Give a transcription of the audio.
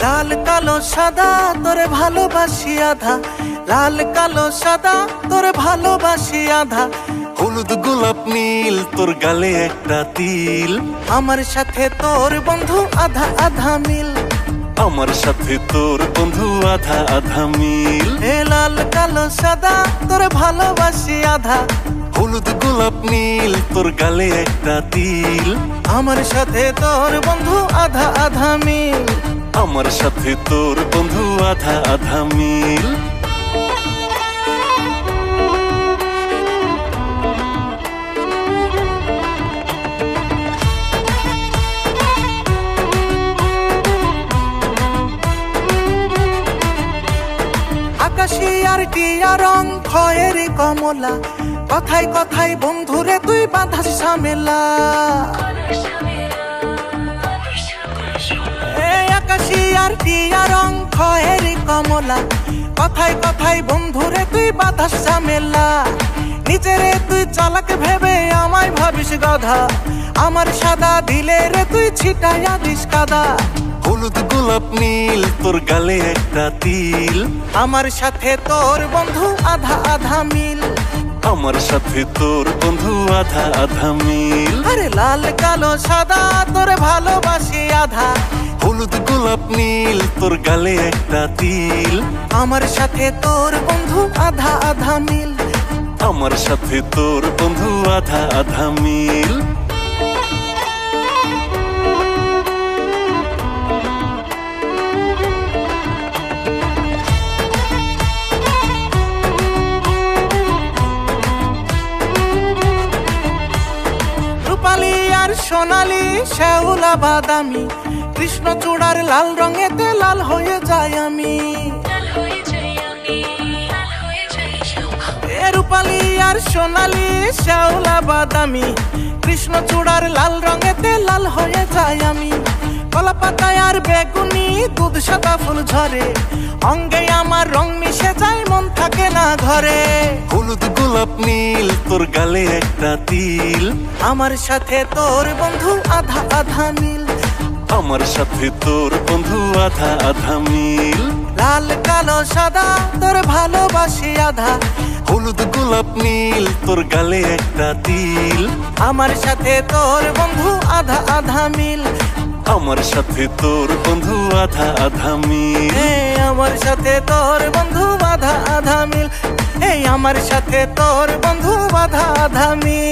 লাল কালো সাদা তোরে ভালোবাসি আধা, লাল কালো সাদা তোরে ভালোবাসি আধা, হলুদ গোলাপ নীল তোর গালে একটা তিল, আমার সাথে তোর বন্ধু আধা আধা মিল, আমার সাথে তোর বন্ধু আধা আধা মিল। এ লাল কালো সাদা তোরে ভালোবাসি আধা, হলুদ গোলাপ নীল তোর গালে একটা তিল, আমার সাথে তোর বন্ধু আধা আধা মিল, আমার সাথে তোর বন্ধু আধা আধা মিল। আকাশি আর টিয়া রং খয়েরি কমলা, কথায় কথায় বন্ধুরে তুই বাঁধাস ঝামেলা। আকাশি আর টিয়া রং খয়েরি কমলা, কথায় কথায় বন্ধুরে তুই বাঁধাস ঝামেলা। নিজেরে তুই চালাক ভেবে আমায় ভাবিস গাধা, আমার সাদা দিলে রে তুই ছিটাইয়া দিস কাদা। হলুদ গোলাপ নীল তোর গালে একটা তিল, আমার সাথে তোর বন্ধু আধা আধা মিল, আমার সাথে তোর বন্ধু আধা আধা মিল। আরে লাল কালো সাদা তোর ভালোবাসি আধা, হলুদ গোলাপ নীল তোর গালে একটা তিল, আমার সাথে তোর বন্ধু আধা আধা মিল, আমার সাথে তোর বন্ধু আধা আধা মিল। রূপালী আর সোনালী শ্যাওলা বাদামি, কৃষ্ণচূড়ার লাল রঙেতে লাল হয়ে যায় আমি। রূপালী আর সোনালী শ্যাওলা বাদামি, কৃষ্ণচূড়ার লাল রঙেতে লাল হয়ে যায় আমি। কলা পাতায় আর বেগুনি দুধ সাদা ফুল ঝরে, অঙ্গে আমার রং মিশে যায় মন থাকে না ঘরে। হলুদ গোলাপ নীল তোর গালে একটা তিল, আমার সাথে তোর বন্ধু আধা আধা মিল, আমার সাথে তোর বন্ধু আধা আধা মিল। লাল কালো সাদা তোর ভালোবাসি আধা, হলুদ গোলাপ নীল তোর গালে একটা তিল, আমার সাথে তোর বন্ধু আধা আধা মিল, আমার সাথে তোর বন্ধু আধা আধা মিল। আমার সাথে তোর বন্ধু আধা আধা মিল, এই আমার সাথে তোর বন্ধু আধা আধা মিল।